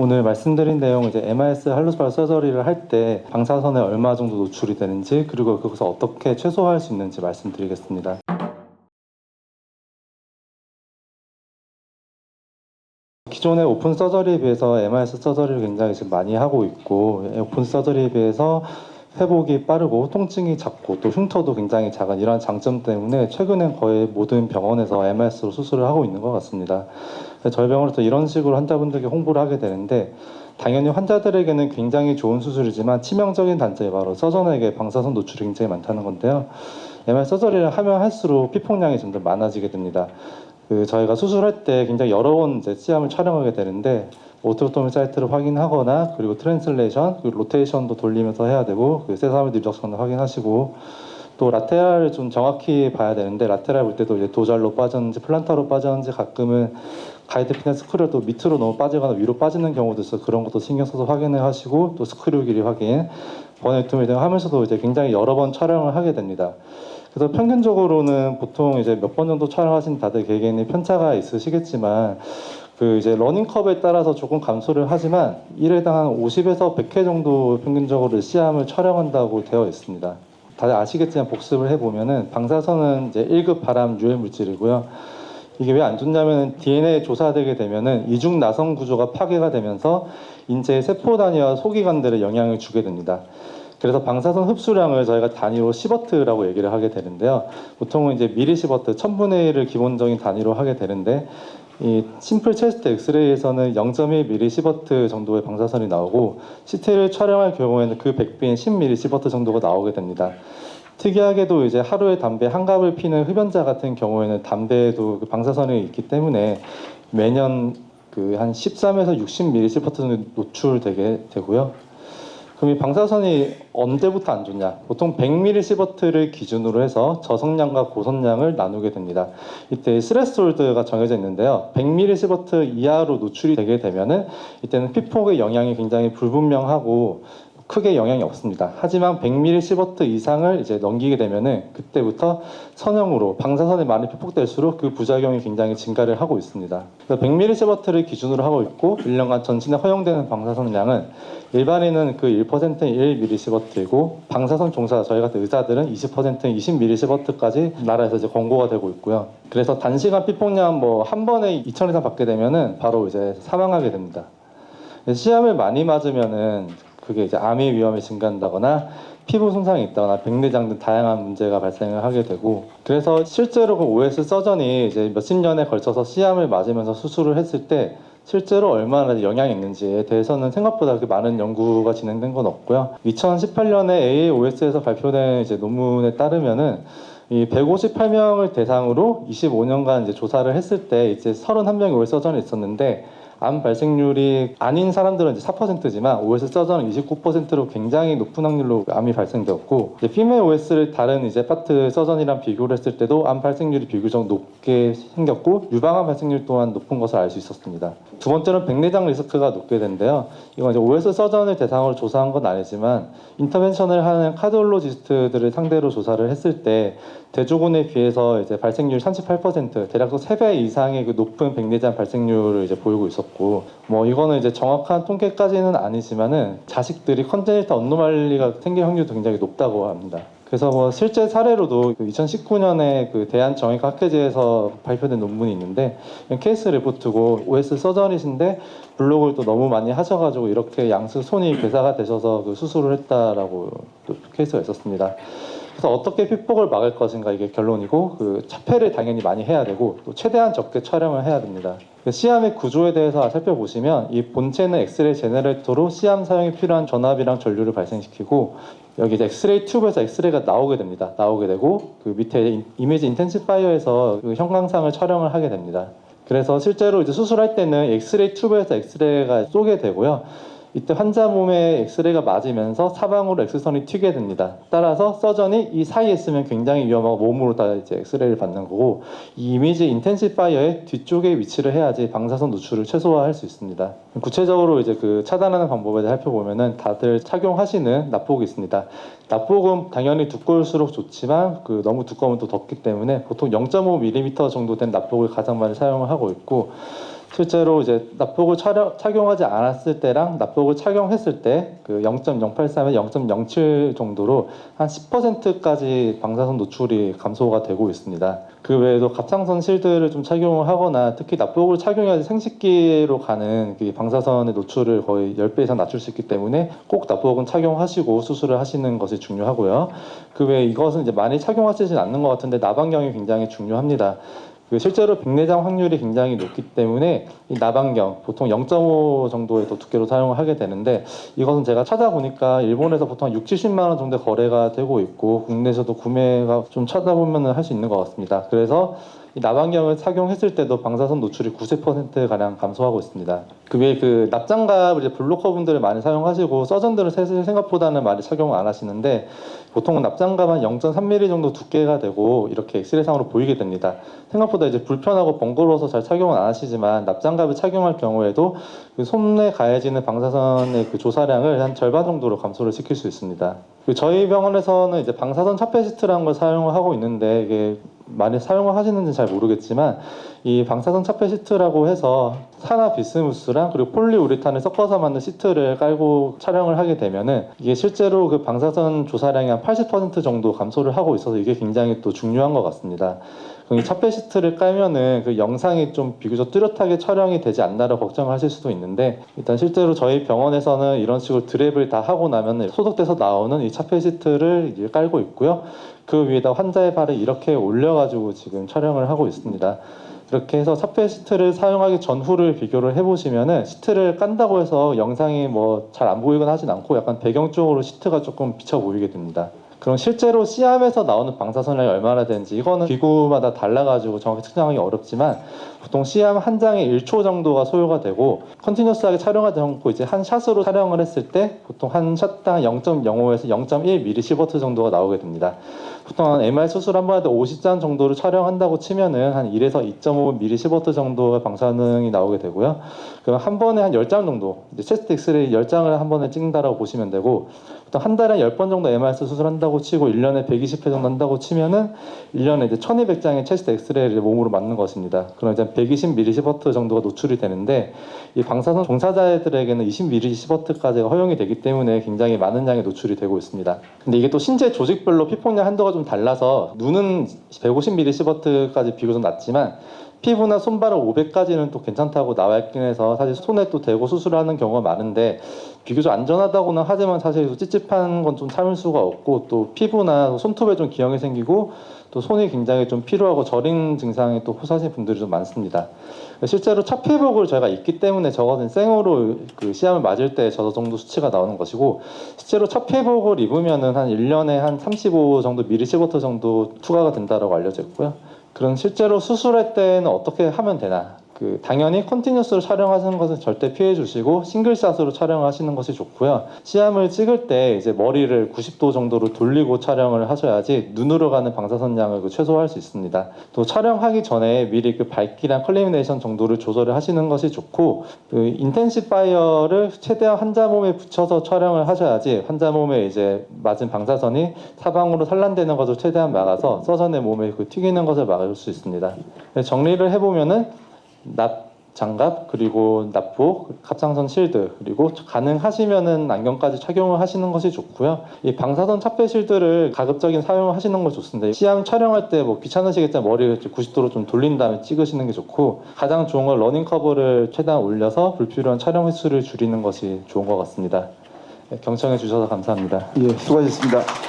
오늘 말씀드린 내용 이제 MIS 할로스파라 서저리를 할 때 방사선에 얼마 정도 노출이 되는지 그리고 그것을 어떻게 최소화할 수 있는지 말씀드리겠습니다. 기존의 오픈 서저리에 비해서 MIS 서저리를 굉장히 지금 많이 하고 있고 오픈 서저리에 비해서 회복이 빠르고 통증이 작고 또 흉터도 굉장히 작은 이러한 장점 때문에 최근엔 거의 모든 병원에서 MIS로 수술을 하고 있는 것 같습니다. 저희 병원에서 이런 식으로 환자분들에게 홍보를 하게 되는데 당연히 환자들에게는 굉장히 좋은 수술이지만 치명적인 단점이 바로 서전에게 방사선 노출이 굉장히 많다는 건데요. MIS 서저리를 하면 할수록 피폭량이 점점 많아지게 됩니다. 저희가 수술할 때 굉장히 여러 번 이제 시암을 촬영하게 되는데 오토토미 사이트를 확인하거나 그리고 트랜슬레이션, 그리고 로테이션도 돌리면서 해야 되고 세사미드 리덕션을 확인하시고 또 라테랄을 좀 정확히 봐야 되는데 라테랄 볼 때도 이제 도잘로 빠졌는지 플란타로 빠졌는지 가끔은 가이드 핀의 스크류도 밑으로 너무 빠지거나 위로 빠지는 경우도 있어서 그런 것도 신경 써서 확인을 하시고 또 스크류 길이 확인, 버넥토미 등 하면서도 이제 굉장히 여러 번 촬영을 하게 됩니다. 그래서 평균적으로는 보통 이제 몇 번 정도 촬영하신 다들 개개인의 편차가 있으시겠지만 이제 러닝컵에 따라서 조금 감소를 하지만 1회당 한 50에서 100회 정도 평균적으로 시암을 촬영한다고 되어 있습니다. 다들 아시겠지만 복습을 해보면은 방사선은 이제 1급 발암 유해 물질이고요. 이게 왜 안 좋냐면 DNA 조사되게 되면은 이중 나선 구조가 파괴가 되면서 인체의 세포 단위와 소기관들에 영향을 주게 됩니다. 그래서 방사선 흡수량을 저희가 단위로 시버트라고 얘기를 하게 되는데요. 보통은 이제 미리시버트 1000분의 1을 기본적인 단위로 하게 되는데 이 심플 체스트 엑스레이에서는 0.1 미리시버트 정도의 방사선이 나오고 CT를 촬영할 경우에는 그 100배인 10 미리시버트 정도가 나오게 됩니다. 특이하게도 이제 하루에 담배 한 갑을 피는 흡연자 같은 경우에는 담배에도 방사선이 있기 때문에 매년 한 13에서 60 미리시버트 정도 노출되게 되고요. 그럼 이 방사선이 언제부터 안 좋냐? 보통 100mS를 기준으로 해서 저성량과 고성량을 나누게 됩니다. 이때 스레스홀드가 정해져 있는데요. 100mS 이하로 노출이 되게 되면은 이때는 피폭의 영향이 굉장히 불분명하고 크게 영향이 없습니다. 하지만 100mS 이상을 이제 넘기게 되면은 그때부터 선형으로 방사선이 많이 피폭될수록 그 부작용이 굉장히 증가를 하고 있습니다. 100mS를 기준으로 하고 있고 1년간 전신에 허용되는 방사선량은 일반인은 그 1%는 1mS이고 방사선 종사 저희 같은 의사들은 20%는 20mS까지 나라에서 이제 권고가 되고 있고요. 그래서 단시간 피폭량 한 번에 2,000 이상 받게 되면은 바로 이제 사망하게 됩니다. 시암을 많이 맞으면은 그게 이제 암의 위험이 증가한다거나 피부 손상이 있다거나 백내장 등 다양한 문제가 발생을 하게 되고 그래서 실제로 그 OS 서전이 이제 몇십 년에 걸쳐서 시암을 맞으면서 수술을 했을 때 실제로 얼마나 영향이 있는지에 대해서는 생각보다 그렇게 많은 연구가 진행된 건 없고요. 2018년에 AAOS에서 발표된 이제 논문에 따르면은 이 158명을 대상으로 25년간 이제 조사를 했을 때 이제 31명의 OS 서전이 있었는데 암 발생률이 아닌 사람들은 이제 4%지만 OS 서전은 29%로 굉장히 높은 확률로 암이 발생되었고 피메일 OS를 다른 이제 파트 서전이랑 비교를 했을 때도 암 발생률이 비교적 높게 생겼고 유방암 발생률 또한 높은 것을 알 수 있었습니다. 두 번째는 백내장 리스크가 높게 된데요. 이건 이제 OS 서전을 대상으로 조사한 건 아니지만 인터벤션을 하는 카디올로지스트들을 상대로 조사를 했을 때 대조군에 비해서 이제 발생률 38% 대략 3배 이상의 그 높은 백내장 발생률을 이제 보이고 있었고 이거는 이제 정확한 통계까지는 아니지만은 자식들이 컨제니탈 언노말리가 생길 확률도 굉장히 높다고 합니다. 그래서 실제 사례로도 2019년에 그 대한정형외과 학회지에서 발표된 논문이 있는데 케이스 리포트고 OS 서전이신데 블로그를 또 너무 많이 하셔가지고 이렇게 양수 손이 괴사가 되셔서 그 수술을 했다라고 또 케이스가 있었습니다. 그래서 어떻게 피폭을 막을 것인가 이게 결론이고 차폐를 당연히 많이 해야 되고 또 최대한 적게 촬영을 해야 됩니다. 시암의 구조에 대해서 살펴보시면 이 본체는 엑스레이 제너레이터로 시암 사용에 필요한 전압이랑 전류를 발생시키고 여기 이제 엑스레이 튜브에서 엑스레이가 나오게 됩니다. 나오게 되고 그 밑에 이미지 인텐시파이어에서 그 형광상을 촬영을 하게 됩니다. 그래서 실제로 이제 수술할 때는 엑스레이 튜브에서 엑스레이가 쏘게 되고요. 이때 환자 몸에 엑스레이가 맞으면서 사방으로 엑스선이 튀게 됩니다. 따라서 서전이 이 사이에 있으면 굉장히 위험하고 몸으로 다 이제 엑스레이를 받는 거고 이 이미지 인텐시파이어의 뒤쪽에 위치를 해야지 방사선 노출을 최소화할 수 있습니다. 구체적으로 이제 그 차단하는 방법에 대해 살펴보면은 다들 착용하시는 납복이 있습니다. 납복은 당연히 두꺼울수록 좋지만 너무 두꺼우면 또 덥기 때문에 보통 0.5mm 정도 된 납복을 가장 많이 사용을 하고 있고 실제로 이제 납복을 착용하지 않았을 때랑 납복을 착용했을 때 그 0.083에 0.07 정도로 한 10%까지 방사선 노출이 감소가 되고 있습니다. 그 외에도 갑상선 실드를 좀 착용을 하거나 특히 납복을 착용해야지 생식기로 가는 그 방사선의 노출을 거의 10배 이상 낮출 수 있기 때문에 꼭 납복은 착용하시고 수술을 하시는 것이 중요하고요. 그 외에 이것은 이제 많이 착용하시진 않는 것 같은데 나방경이 굉장히 중요합니다. 실제로 백내장 확률이 굉장히 높기 때문에 이 나방경 보통 0.5 정도의 또 두께로 사용을 하게 되는데 이것은 제가 찾아보니까 일본에서 보통 6, 70만 원 정도 거래가 되고 있고 국내에서도 구매가 좀 찾아보면 할 수 있는 것 같습니다. 그래서 이 나방경을 착용했을 때도 방사선 노출이 90%가량 감소하고 있습니다. 그 외에 그 납장갑을 이제 블로커 분들을 많이 사용하시고 서전들은 사실 생각보다는 많이 착용을 안 하시는데 보통은 납장갑 한 0.3mm 정도 두께가 되고 이렇게 엑스레이상으로 보이게 됩니다. 생각보다 이제 불편하고 번거로워서 잘 착용은 안 하시지만 납장갑을 착용할 경우에도 그 손에 가해지는 방사선의 그 조사량을 한 절반 정도로 감소를 시킬 수 있습니다. 저희 병원에서는 이제 방사선 차폐시트라는 걸 사용을 하고 있는데 이게 많이 사용을 하시는지 잘 모르겠지만 이 방사선 차폐 시트라고 해서 산화 비스무스랑 그리고 폴리우레탄을 섞어서 만든 시트를 깔고 촬영을 하게 되면은 이게 실제로 그 방사선 조사량이 한 80% 정도 감소를 하고 있어서 이게 굉장히 또 중요한 것 같습니다. 이 차폐 시트를 깔면은 그 영상이 좀 비교적 뚜렷하게 촬영이 되지 않나라고 걱정하실 수도 있는데 일단 실제로 저희 병원에서는 이런 식으로 드랩을 다 하고 나면 소독돼서 나오는 이 차폐 시트를 이제 깔고 있고요. 그 위에다 환자의 발을 이렇게 올려가지고 지금 촬영을 하고 있습니다. 이렇게 해서 차폐 시트를 사용하기 전후를 비교를 해보시면은 시트를 깐다고 해서 영상이 뭐 잘 안 보이거나 하진 않고 약간 배경 쪽으로 시트가 조금 비쳐 보이게 됩니다. 그럼 실제로 C암에서 나오는 방사선량이 얼마나 되는지 이거는 기구마다 달라가지고 정확히 측정하기 어렵지만 보통 C암 한 장에 1초 정도가 소요가 되고 컨티뉴스하게 촬영하지 않고 이제 한 샷으로 촬영을 했을 때 보통 한 샷당 0.05에서 0.1mSv 정도가 나오게 됩니다. 보통 MR 수술 한 번에 50장 정도를 촬영한다고 치면은 한 1에서 2.5mSv 정도의 방사능이 나오게 되고요. 그럼 한 번에 한 10장 정도, 이제 체스트 엑스레이 10장을 한 번에 찍는다라고 보시면 되고, 보통 한 달에 10번 정도 MR 수술한다고 치고 1년에 120회 정도 한다고 치면은 1년에 이제 1200장의 체스트 엑스레이를 몸으로 맞는 것입니다. 그럼 이제 120mSv 정도가 노출이 되는데 이 방사선 종사자들에게는 20mSv까지가 허용이 되기 때문에 굉장히 많은 양의 노출이 되고 있습니다. 근데 이게 또 신체 조직별로 피폭량 한도가 좀 달라서 눈은 150mSv까지 비교적 낮지만 피부나 손발은 500까지는 또 괜찮다고 나와 있긴 해서 사실 손에 또 대고 수술하는 경우가 많은데 비교적 안전하다고는 하지만 사실 찝찝한 건 좀 참을 수가 없고 또 피부나 손톱에 좀 기형이 생기고 또 손이 굉장히 좀 피로하고 저린 증상이 또 호소하시는 분들이 좀 많습니다. 실제로 차폐복을 저희가 입기 때문에 저것은 생으로 그 시험을 맞을 때 저 정도 수치가 나오는 것이고 실제로 차폐복을 입으면은 한 1년에 한 35 정도 mSv 정도 투과가 된다라고 알려져 있고요. 그럼 실제로 수술할 때는 어떻게 하면 되나? 당연히 컨티뉴스로 촬영하시는 것은 절대 피해 주시고 싱글샷으로 촬영하시는 것이 좋고요. 시암을 찍을 때 이제 머리를 90도 정도로 돌리고 촬영을 하셔야지 눈으로 가는 방사선량을 최소화할 수 있습니다. 또 촬영하기 전에 미리 그 밝기랑 컬리미네이션 정도를 조절을 하시는 것이 좋고 인텐시파이어를 최대한 환자 몸에 붙여서 촬영을 하셔야지 환자 몸에 이제 맞은 방사선이 사방으로 산란되는 것을 최대한 막아서 서전의 몸에 튀기는 것을 막을 수 있습니다. 정리를 해보면은 납 장갑 그리고 납복, 갑상선 실드 그리고 가능하시면은 안경까지 착용을 하시는 것이 좋고요. 이 방사선 차폐 실드를 가급적인 사용을 하시는 걸 좋습니다. 시암 촬영할 때 뭐 귀찮으시겠지만 머리를 90도로 좀 돌린 다음에 찍으시는 게 좋고 가장 좋은 건 러닝 커버를 최대한 올려서 불필요한 촬영 횟수를 줄이는 것이 좋은 것 같습니다. 경청해 주셔서 감사합니다. 예, 수고하셨습니다.